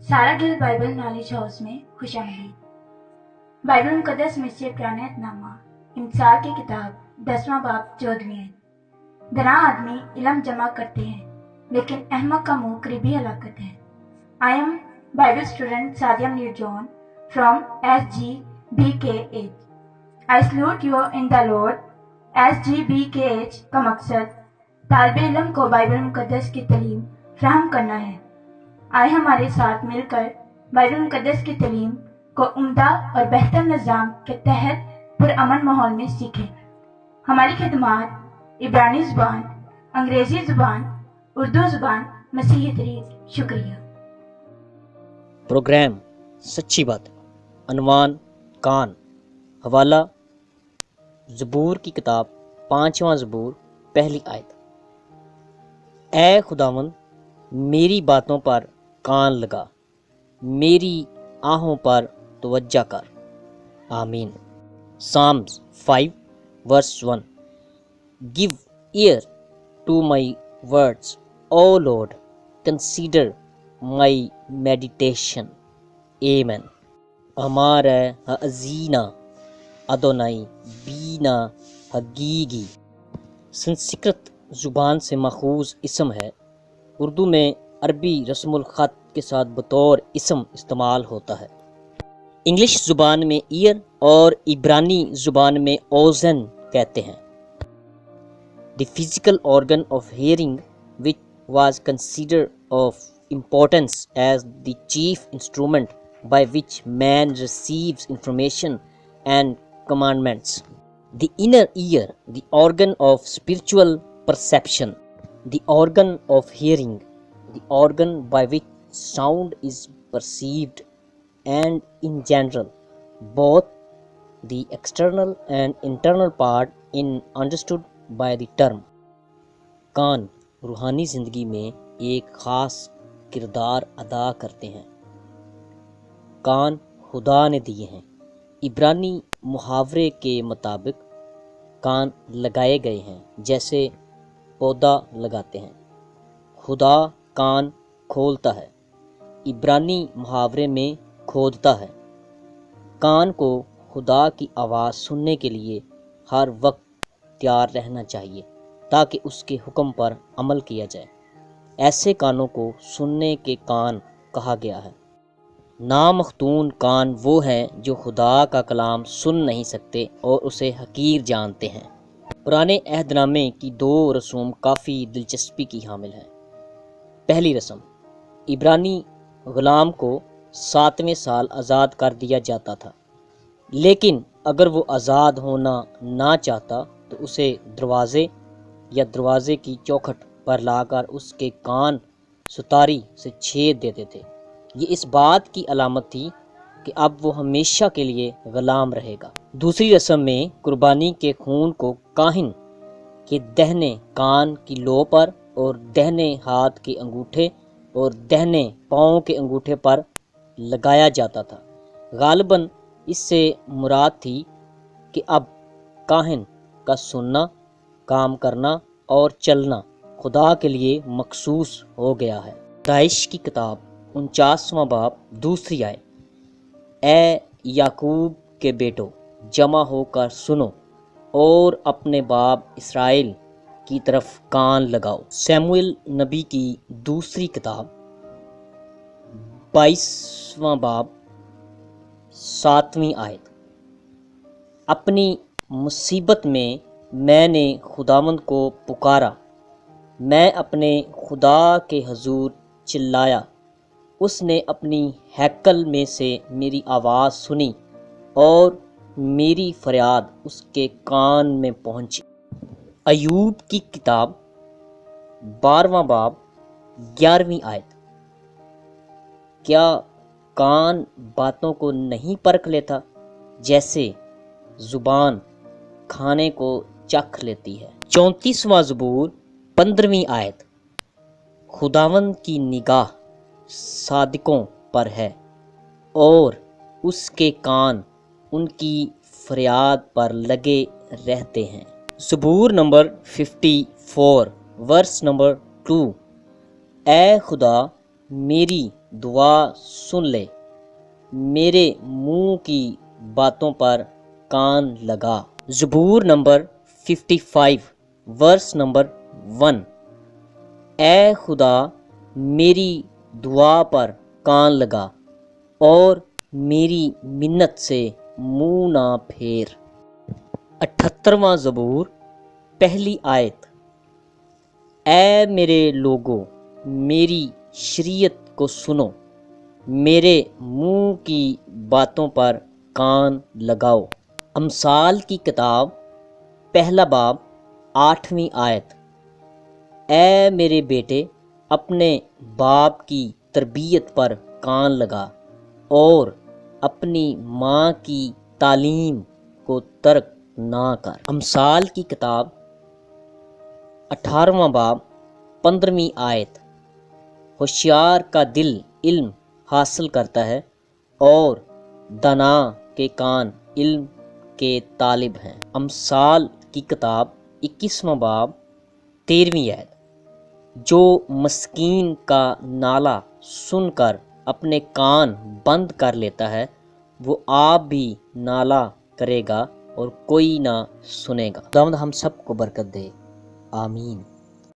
सारा Gill Bible knowledge house में खुशामदीद। Bible मुकद्दस में से पुराना नामा इमसाल की किताब 10वां बाब 14वीं आयत। दना आदमी इल्म जमा करते हैं लेकिन अहमक का मुंह करीबी हलाकत है। I am Bible student Sadia Mir John from SGBKH। I salute you in the lord. SGBKH का मकसद तालिब इल्म को बाइबल मुकद्दस की तालीम फराहम करना है। आए हमारे साथ मिलकर बाइबल मुकद्दस की तालीम को उम्दा और बेहतर निज़ाम के तहत पुरअमन माहौल में सीखें। हमारी खिदमात इब्रानी ज़ुबान, अंग्रेज़ी ज़ुबान, उर्दू ज़ुबान, मसीही तरीक़। शुक्रिया। प्रोग्राम सच्ची बात। अनवान कान। हवाला ज़बूर की किताब 5वां ज़बूर पहली आयत। ए खुदावंद, मेरी बातों पर कान लगा, मेरी आहों पर तवज्जो कर। आमीन। Psalms 5 verse 1। Give ear to my words, O Lord, consider my meditation. Amen. हमारे अज़ीना अदोनाई बीना हगीगी संस्कृत ज़ुबान से मखूज़ इसम है। उर्दू में अरबी रस्मुल ख़त के साथ बतौर इसम इस्तेमाल होता है। इंग्लिश ज़ुबान में ईयर और इब्रानी ज़ुबान में ओज़न कहते हैं। The physical organ of hearing which was considered of importance as the chief instrument by which man receives information and commandments. The inner ear, the organ of spiritual perception, the organ of hearing, the organ by which sound is perceived, and in general, both the external and internal part in understood by the term. कान रूहानी ज़िंदगी में एक ख़ास किरदार अदा करते हैं। कान खुदा ने दिए हैं। इब्रानी मुहावरे के मुताबिक कान लगाए गए हैं जैसे पौधा लगाते हैं। खुदा कान खोलता है। इब्रानी मुहावरे में खोदता है। कान को खुदा की आवाज़ सुनने के लिए हर वक्त तैयार रहना चाहिए ताकि उसके हुक्म पर अमल किया जाए। ऐसे कानों को सुनने के कान कहा गया है। नामख्तून कान वो हैं जो खुदा का कलाम सुन नहीं सकते और उसे हकीर जानते हैं। पुराने अहदनामे की 2 रसूम काफ़ी दिलचस्पी की हामिल हैं। पहली रस्म, इब्रानी ग़ुलाम को 7वें साल आज़ाद कर दिया जाता था, लेकिन अगर वो आज़ाद होना ना चाहता तो उसे दरवाज़े या दरवाज़े की चौखट पर लाकर उसके कान सुतारी से छेद देते थे। ये इस बात की अलामत थी कि अब वो हमेशा के लिए ग़ुलाम रहेगा। दूसरी रस्म में कुर्बानी के खून को काहिन के दाहिने कान की लो पर और दाहिने हाथ के अंगूठे और दाहिने पाँव के अंगूठे पर लगाया जाता था। गालिबन इससे मुराद थी कि अब काहिन का सुनना, काम करना और चलना खुदा के लिए मखसूस हो गया है। दाइश की किताब 49वां बाब 2 आयत। ए याकूब के बेटो, जमा होकर सुनो और अपने बाप इसराइल की तरफ कान लगाओ। सैमुएल नबी की 2 किताब 22वां बाब 7वीं आयत। अपनी मुसीबत में मैंने खुदावंद को पुकारा, मैं अपने खुदा के हजूर चिल्लाया। उसने अपनी हैकल में से मेरी आवाज़ सुनी और मेरी फरियाद उसके कान में पहुंची। अयूब की किताब 12वां बाब 11वीं आयत। क्या कान बातों को नहीं परख लेता जैसे ज़ुबान खाने को चख लेती है। 34वां ज़बूर 15वीं आयत। खुदावंद की निगाह सादिकों पर है और उसके कान उनकी फरियाद पर लगे रहते हैं। ज़बूर नंबर 54 वर्स नंबर 2। ए खुदा, मेरी دعا سن لے، میرے منہ کی باتوں پر کان لگا۔ زبور نمبر 55 ورس نمبر 1۔ اے خدا میری دعا پر کان لگا اور میری منت سے منہ نہ پھیر۔ 78واں زبور پہلی آیت۔ اے میرے لوگو میری شریعت کو سنو، میرے منہ کی باتوں پر کان لگاؤ۔ امثال کی کتاب پہلا باب 8ویں آیت۔ اے میرے بیٹے اپنے باپ کی تربیت پر کان لگا اور اپنی ماں کی تعلیم کو ترک نہ کر۔ امثال کی کتاب 18واں باب 15ویں آیت۔ ہوشیار کا دل علم حاصل کرتا ہے اور دانا کے کان علم کے طالب ہیں۔ امثال کی کتاب 21واں باب 13ویں آیت۔ جو مسکین کا نالہ سن کر اپنے کان بند کر لیتا ہے، وہ آپ بھی نالہ کرے گا اور کوئی نہ سنے گا۔ خداوند ہم سب کو برکت دے، آمین۔